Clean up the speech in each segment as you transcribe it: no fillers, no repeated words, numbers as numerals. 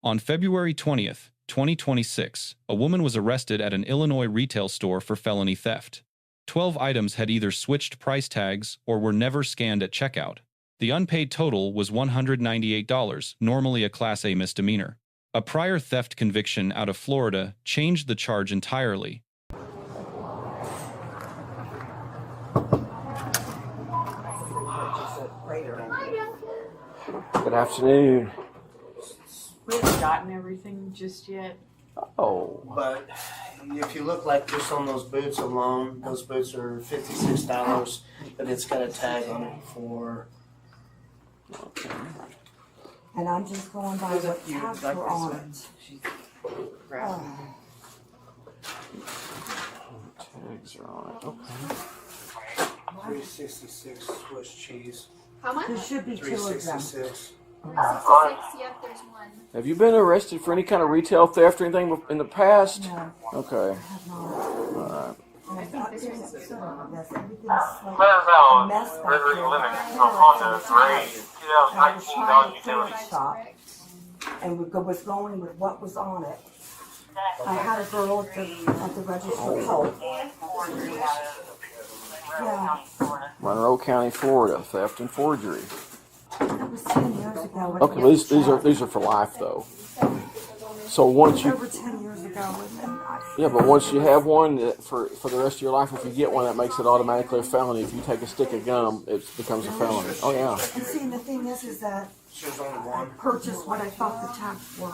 On February 20th, 2026, a woman was arrested at an Illinois retail store for felony theft. 12 items had either switched price tags or were never scanned at checkout. The unpaid total was $198, normally a Class A misdemeanor. A prior theft conviction out of Florida changed the charge entirely. Good afternoon. We haven't gotten everything just yet. Oh. But if you look like just on those boots alone, those boots are $56, but it's got a tag on it for. Okay. And I'm just going by what tags were on it. Tags are on it. Okay. $3.66 Swiss cheese. How much? There should be two of them. $3.66. 366, yep, there's one. Have you been arrested for any kind of retail theft or anything in the past? No, Okay. I have not. Alright. I think this is Everything's like a mess back there. I was trying to clear the shop and was going with what was on it. I had a girl at the register help. Yeah. Monroe County, Florida, theft and forgery. That was 10 years ago. Okay, these are for life though. So once you Over 10 years ago. yeah, but once you have one for the rest of your life, if you get one, that makes it automatically a felony. If you take a stick of gum, it becomes a felony. Oh yeah. And see, the thing is that There's only I one. purchased what I thought the tax were.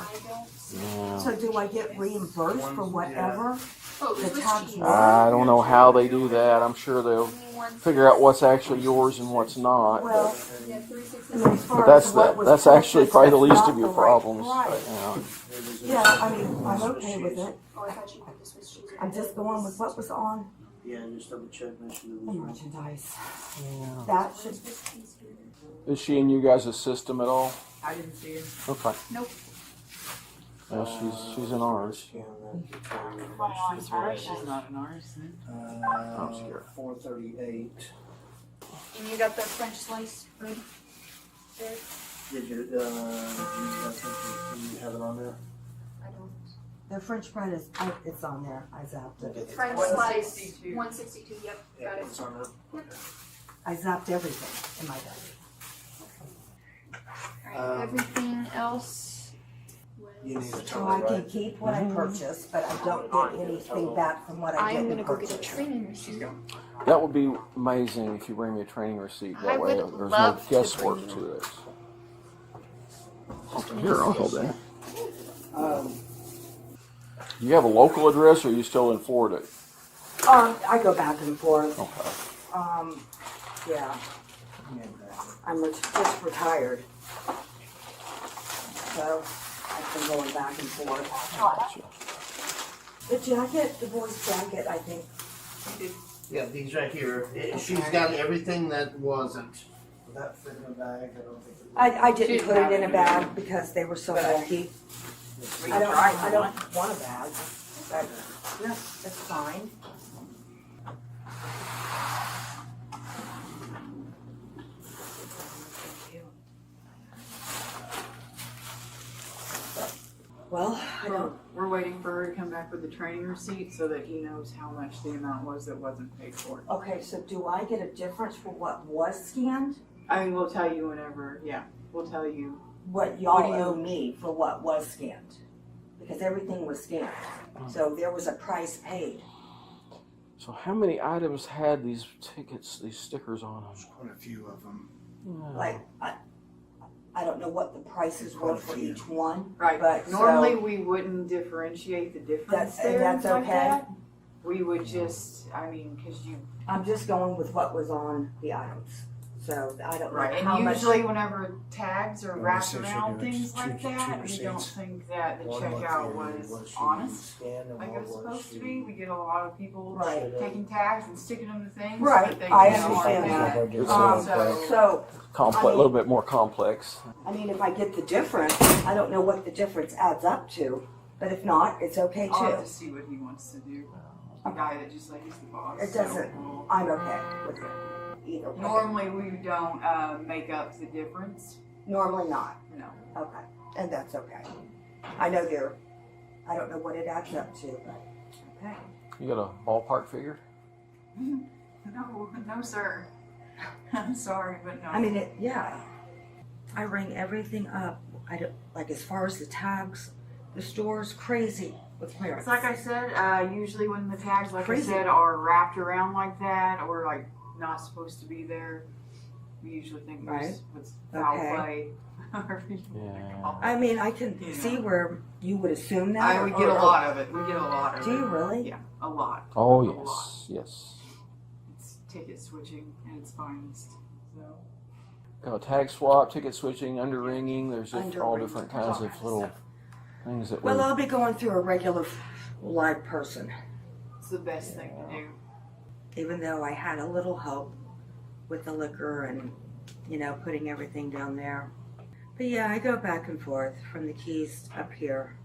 Yeah. So do I get reimbursed for whatever the tax were? I don't know how they do that. I'm sure they'll figure out what's actually yours and what's not. Well, Yeah, 366. I mean, as far But as what was that's actually purchased, probably the that's least not of your the right problems. price. Yeah. Yeah, I mean, I'm okay with it. Oh, I thought you put the Swiss cheese. I'm just going with what was on Yeah, just double check, make sure it the was right. merchandise. Yeah. That should, Is she in you guys' system at all? I didn't see it. Okay. Nope. Yeah, she's in ours. Scan that, She's right. She's not in ours. I'm scared. 438. And you got the French slice food there? Did you, do you have it on there? I don't. the French bread is, it's on there. I zapped it. French slice, 162. 162, yep, got it. It's on there. I zapped everything in my bag. Alright, everything else You need was. to So turn I it can right. keep what I purchased, but I don't get anything back from what I I'm didn't gonna go get a purchase. training receipt. That would be amazing if you bring me a training receipt. That I way would there's love no to guesswork bring to it. Here, I'll hold that. You have a local address or are you still in Florida? I go back and forth. Okay. Yeah. I'm just retired. So I've been going back and forth. Gotcha. The jacket, the boy's jacket, I think. Yeah, these right here. She's got everything that wasn't. Will that fit in a bag? I don't think it will. I didn't put it in a bag because they were so bulky. I don't want a bag, but yeah, that's fine. Well, I don't. We're waiting for her to come back with the training receipt so that he knows how much the amount was that wasn't paid for. Okay, so do I get a difference for what was scanned? I mean, we'll tell you whenever, yeah, we'll tell you. What y'all What do you- owe me for what was scanned? Because everything was scanned. So there was a price paid. So how many items had these tickets, these stickers on them? There's quite a few of them. Like, I don't know what the prices were for each one. Right, But normally so, we wouldn't differentiate the difference That's- there that's like okay. that. We would just, I mean, cause you, I'm just going with what was on the items. So I don't know right, how and much. usually whenever tags are Well, wrapped since you're around doing things two like that, we don't receipts. think that the One checkout month was she honest. scanned and Like one it was was supposed to she- be. We get a lot of people Right. taking tags and sticking them to things. Right, but they I don't understand like that. So, So, Complex, a little bit more complex. I mean, if I get the difference, I don't know what the difference adds up to. But if not, it's okay I'll have too. to see what he wants to do. The guy that just like he's the boss. It doesn't, So, I'm okay with it either way. normally we don't make up the difference. Normally not. No. Okay, and that's okay. I know I don't know what it adds up to, but okay. You got a ballpark figure? No, sir. I'm sorry, but no. I mean, yeah. I ring everything up. I don't, like, as far as the tags, the store's crazy with clearance. It's like I said, usually when the tags, like Crazy. I said, are wrapped around like that or like not supposed to be there, we usually think Right. it's foul Okay. play. Yeah. I mean, I can You see know. where you would assume that. We get a lot of it. We get a lot of it. Do you really? Yeah, a lot. Oh, A yes, lot. yes. It's ticket switching at its finest. So. Tag swap, ticket switching, underringing. There's just all Underringing. different kinds of little things that Well, I'll be going through a regular live person, It's the best thing to do. even though I had a little help with the liquor and, putting everything down there. But yeah, I go back and forth from the keys up here.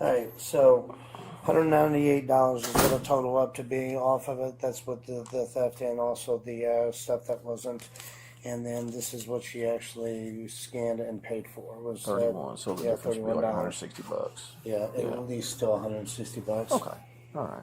All right, so $198 is what it'll total up to being off of it. That's what the theft and also the stuff that wasn't. And then this is what she actually scanned and paid for. Was 31. So the yeah, difference would be like $31. $160. Yeah, Yeah. at least still $160. Okay. All right.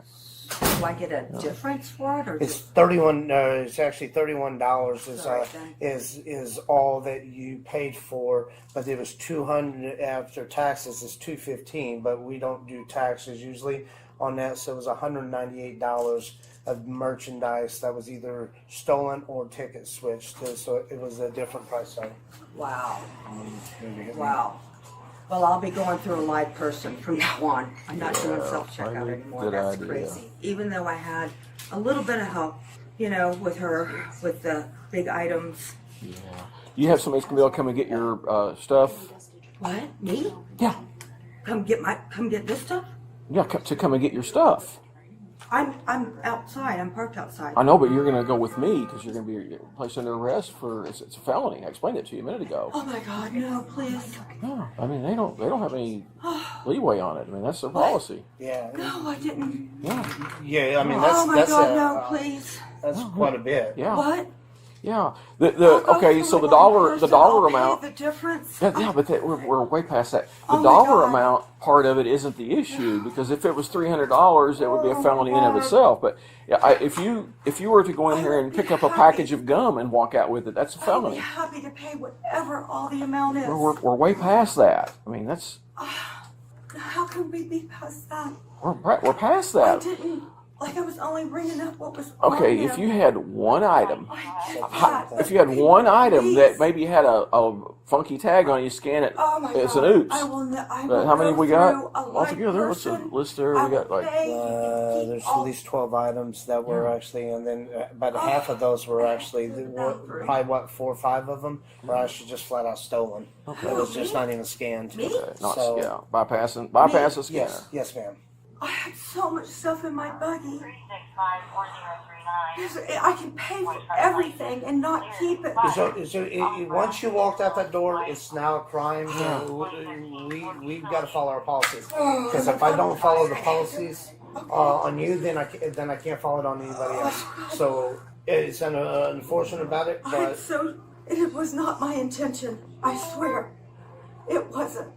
Do I get a difference for it, or It's 31. It's actually $31. Sorry, then. Is all that you paid for, but it was 200 after taxes. Is 215, but we don't do taxes usually on that, so it was $198 of merchandise that was either stolen or ticket switched. So it was a different price tag. wow, wow. Well, I'll be going through a live person from now on. I'm not doing Yeah, self-checkout maybe. anymore. Good That's idea. crazy. Even though I had a little bit of help, with her, with the big items. Yeah. You have somebody that's gonna be able to come and get your stuff. What? Me? Yeah. Come get this stuff? Yeah, to come and get your stuff. I'm outside. I'm parked outside. I know, but you're going to go with me because you're going to be placed under arrest for it's a felony. I explained it to you a minute ago. Oh my God, no, please. No, I mean they don't have any leeway on it. I mean that's their policy. Yeah, No, I didn't. Yeah, yeah. I mean that's Oh my that's God, a, no, please. that's quite a bit. yeah, What? yeah. I'll go Okay, through so it the one dollar person, the I'll pay amount. the difference. Yeah, but we're way past that. The Oh my dollar God. amount part of it isn't the issue because if it was $300, it would be a felony in of itself. But yeah, if you were to go in here and pick up a package of gum and walk out with it, that's a I'd be felony. happy to pay whatever all the amount is. We're way past that. I mean that's How can we be past that? we're past I that. didn't. Like I was only ringing up what was Okay, on if there. you had one item, I get that. if you had one item that maybe had a funky tag on it, you scan it, Oh my it's God. an oops. I will But how many go we got? through a live Altogether, what's the person. list there? I We got will like pay There's at least 12 items that were actually, and then about half of those were actually, probably 4 or 5 of them were actually just flat out stolen. It was just not even scanned. Me? not So- bypass the scanner. Yes, ma'am. I had so much stuff in my buggy. I can pay for everything and not keep it. Once you walked out that door, it's now a crime. We've got to follow our policies. Because if I don't follow the policies on you, then I can't follow it on anybody else. So it's unfortunate about it, but It was not my intention. I swear. It wasn't.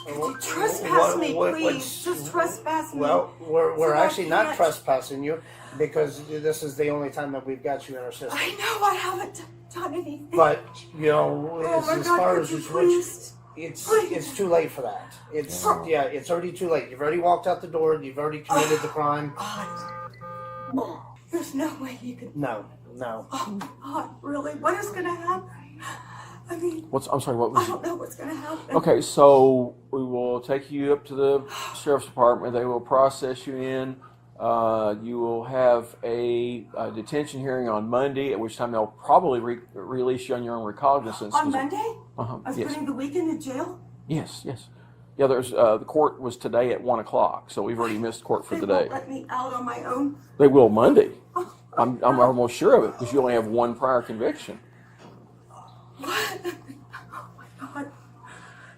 Could you trespass me, please? Just trespass me. well, we're So I actually not can't- trespassing you because this is the only time that we've got you in our system. I know I haven't done anything. But oh my as God, far could as you which please? it's too late for that. It's already too late. You've already walked out the door. You've already committed the crime. God. There's no way you could. No. Oh God, really? What is going to happen? I mean, I'm sorry. What I was? don't know what's going to happen. Okay, so we will take you up to the sheriff's department. They will process you in. You will have a detention hearing on Monday, at which time they'll probably release you on your own recognizance. On Monday? Uh-huh. I was Yes. putting the weekend in jail? Yes. Yeah, there's the court was today at 1:00, so we've already missed court for They today. won't let me out on my own? They will Monday. I'm almost sure of it because you only have one prior conviction. What? Oh my God.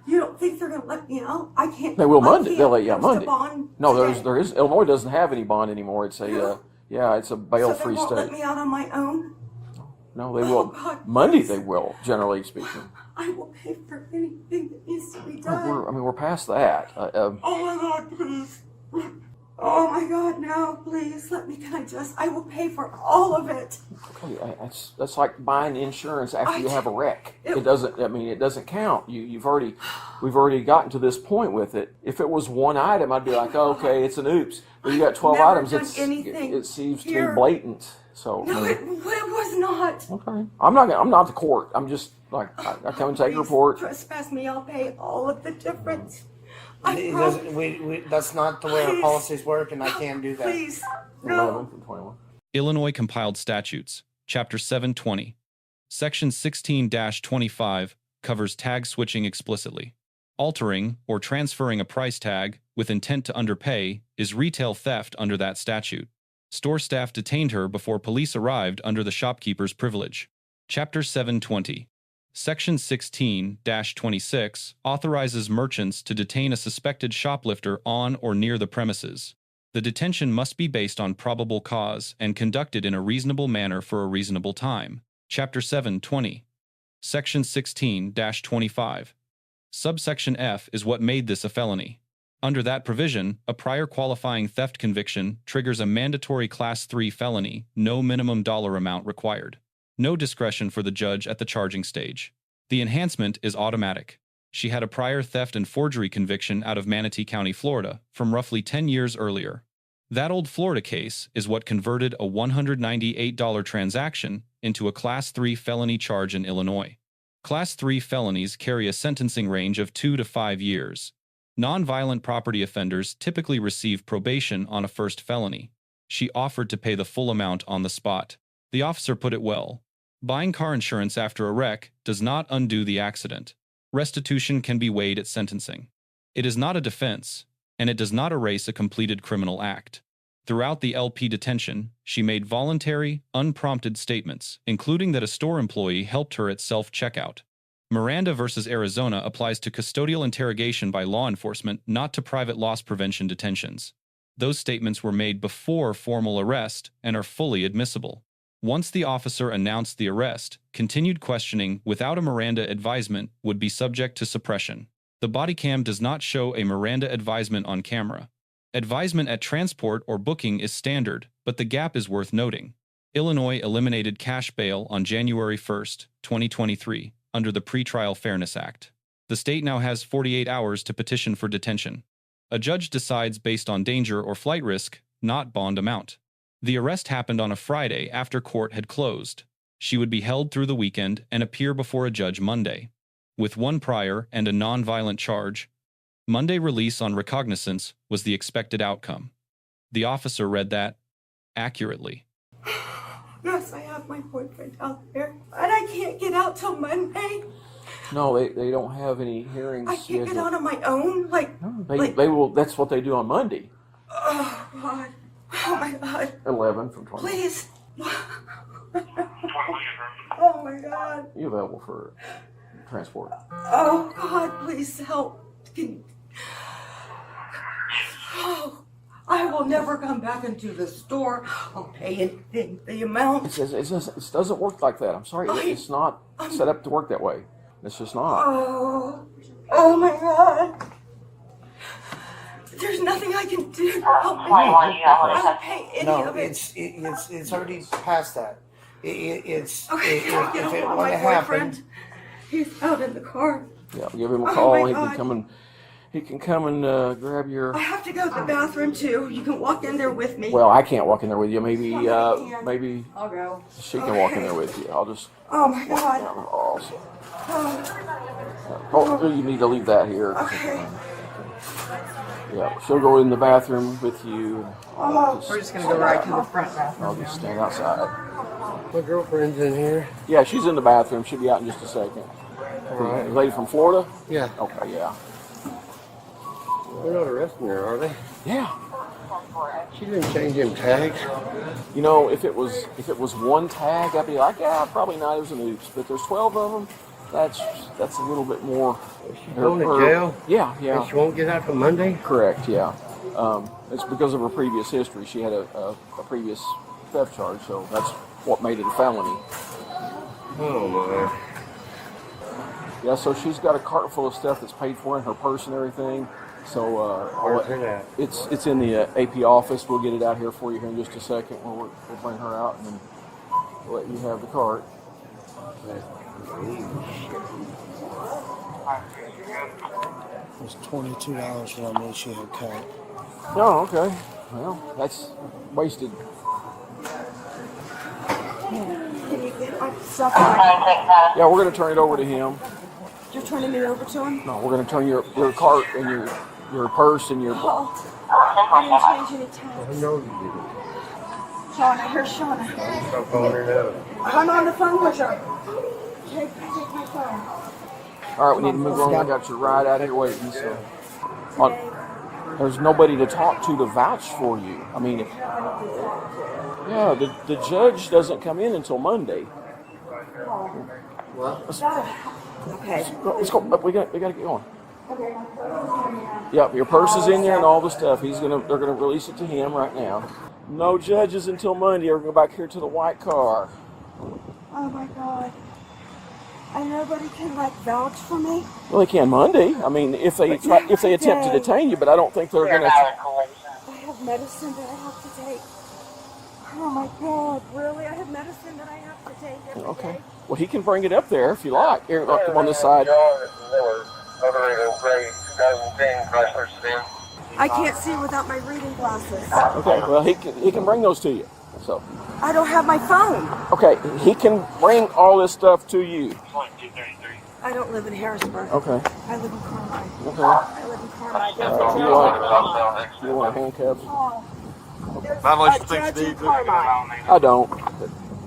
You don't think they're going to let me out? I can't. They will I Monday. can't They'll let you out post a Monday. bond No, today. there is Illinois doesn't have any bond anymore. It's a it's a So they bail-free won't let state. me out on my own? No, they Oh, will God, Monday. please. They will, generally speaking. I will pay for anything that needs to be done. We're past that. Oh my God, please. Oh my God, no, please, I will pay for all of it. Okay, that's like buying insurance after you have a wreck. It doesn't count. We've already gotten to this point with it. If it was one item, I'd be like, oh, okay, it's an oops. But you got 12 items. It seems to be blatant. So no, it was not. Okay, I'm not the court. I'm just like I come and take a report. Trespass me, I'll pay all of the difference. That's not the way our policies work, and I can't do that. Please, no. 11 from 21. Illinois Compiled Statutes, Chapter 720. Section 16-25 covers tag switching explicitly. Altering or transferring a price tag with intent to underpay is retail theft under that statute. Store staff detained her before police arrived under the Shopkeeper's Privilege. Chapter 720. Section 16-26 authorizes merchants to detain a suspected shoplifter on or near the premises. The detention must be based on probable cause and conducted in a reasonable manner for a reasonable time. Chapter 720. Section 16-25. Subsection F is what made this a felony. Under that provision, a prior qualifying theft conviction triggers a mandatory Class 3 felony, no minimum dollar amount required. No discretion for the judge at the charging stage. The enhancement is automatic. She had a prior theft and forgery conviction out of Manatee County, Florida, from roughly 10 years earlier. That old Florida case is what converted a $198 transaction into a Class 3 felony charge in Illinois. Class 3 felonies carry a sentencing range of 2 to 5 years. Nonviolent property offenders typically receive probation on a first felony. She offered to pay the full amount on the spot. The officer put it well. Buying car insurance after a wreck does not undo the accident. Restitution can be weighed at sentencing. It is not a defense, and it does not erase a completed criminal act. Throughout the LP detention, she made voluntary, unprompted statements, including that a store employee helped her at self-checkout. Miranda v. Arizona applies to custodial interrogation by law enforcement, not to private loss prevention detentions. Those statements were made before formal arrest and are fully admissible. Once the officer announced the arrest, continued questioning without a Miranda advisement would be subject to suppression. The Bodycam does not show a Miranda advisement on camera. Advisement at transport or booking is standard, but the gap is worth noting. Illinois eliminated cash bail on January 1, 2023, under the Pretrial Fairness Act. The state now has 48 hours to petition for detention. A judge decides based on danger or flight risk, not bond amount. The arrest happened on a Friday after court had closed. She would be held through the weekend and appear before a judge Monday. With one prior and a non-violent charge, Monday release on recognizance was the expected outcome. The officer read that accurately. Yes, I have my boyfriend out there, and I can't get out till Monday. No, they don't have any hearings. I can't get out on my own. They will. That's what they do on Monday. Oh God. Oh my God. 11 from 20. Please. Oh my God. You available for transport? Oh God, please help. Oh, I will never come back into the store. I'll pay anything, the amount. It doesn't work like that. I'm sorry. It's not set up to work that way. It's just not. Oh my God. There's nothing I can do to help me. I won't pay any of it. It's already past that. It's okay, if get it hold of would my have boyfriend. happened. He's out in the car. Yeah, give him a Oh call. my He God. can come and grab your. I have to go to the bathroom too. You can walk in there with me. Well, I can't walk in there with you. Maybe Somebody can. I'll go. she can walk in there with you. I'll just. Oh my God. Also. Oh, Oh, you need to leave that here. okay. Yeah, she'll go in the bathroom with you. We're just gonna go right to the front bathroom. I'll just stand outside. My girlfriend's in here. Yeah, she's in the bathroom. She'll be out in just a second. All right. The lady from Florida? Yeah. Okay, yeah. They're not arresting her, are they? Yeah. She didn't change them tags. You know, if it was one tag, I'd be like, yeah, probably not. It was an oops. But there's 12 of them. That's a little bit more. Is she going to jail? Yeah. And she won't get out till Monday? Correct. Yeah. It's because of her previous history. She had a previous theft charge, so that's what made it a felony. Oh my. Yeah, so she's got a cart full of stuff that's paid for in her purse and everything. So Where's it at? it's in the AP office. We'll get it out here for you here in just a second. We'll bring her out and then let you have the cart. It's $22 for that she had cut. Oh, okay. Well, that's wasted. Can you get my stuff back? Yeah, we're going to turn it over to him. You're turning me over to him? No, we're going to turn your cart and your purse and your... Oh, I didn't change any tags. I know you didn't. Shauna, here's Shauna. I'm calling her now. I'm on the phone with her. Take my phone. All right, we need to move on. I got your ride out here waiting. So, there's nobody to talk to vouch for you. I mean, yeah, the judge doesn't come in until Monday. Okay. Let's go. We got to get going. Yep, your purse is in there and all the stuff. They're gonna release it to him right now. No judges until Monday. We're going to go back here to the white car. Oh my God. And nobody can vouch for me? Well, they can Monday. I mean, if they attempt to detain you, but I don't think they're going to. I have medicine that I have to take. Oh my God, really? I have medicine that I have to take every Okay. day? Well, he can bring it up there if you like. Here, come on this side. I can't see without my reading glasses. Okay. Well, he can bring those to you. So. I don't have my phone. Okay, he can bring all this stuff to you. I don't live in Harrisburg. Okay. I live in Carmine. Okay. I live in Carmine. You want handcuffs? Oh, there's a judge in Carmine. I don't.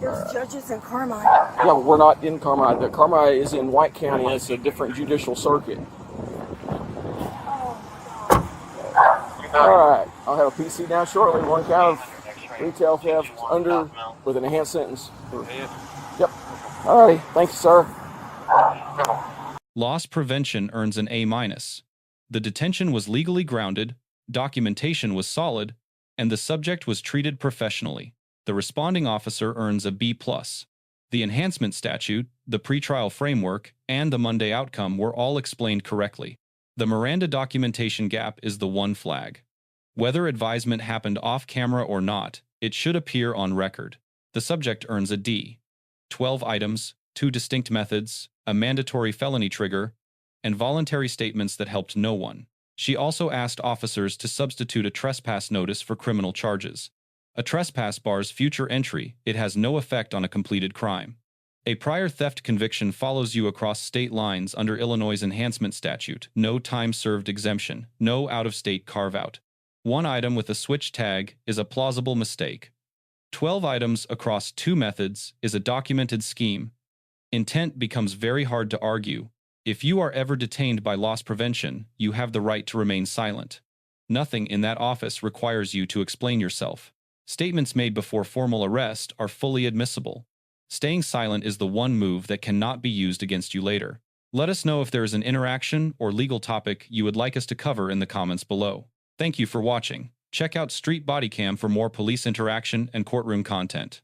There's judges in Carmine. Yeah, we're not in Carmine. The Carmine is in White County. It's a different judicial circuit. All right. I'll have a PC down shortly. 1 count of retail theft under with an enhanced sentence. Yep. All right. Thank you, sir. Loss prevention earns an A-. The detention was legally grounded, documentation was solid, and the subject was treated professionally. The responding officer earns a B+. The enhancement statute, the pretrial framework, and the Monday outcome were all explained correctly. The Miranda documentation gap is the one flag. Whether advisement happened off-camera or not, it should appear on record. The subject earns a D. 12 items, 2 distinct methods, a mandatory felony trigger, and voluntary statements that helped no one. She also asked officers to substitute a trespass notice for criminal charges. A trespass bars future entry. It has no effect on a completed crime. A prior theft conviction follows you across state lines under Illinois' enhancement statute. No time served exemption. No out-of-state carve-out. 1 item with a switch tag is a plausible mistake. 12 items across 2 methods is a documented scheme. Intent becomes very hard to argue. If you are ever detained by loss prevention, you have the right to remain silent. Nothing in that office requires you to explain yourself. Statements made before formal arrest are fully admissible. Staying silent is the one move that cannot be used against you later. Let us know if there is an interaction or legal topic you would like us to cover in the comments below. Thank you for watching. Check out Street Bodycam for more police interaction and courtroom content.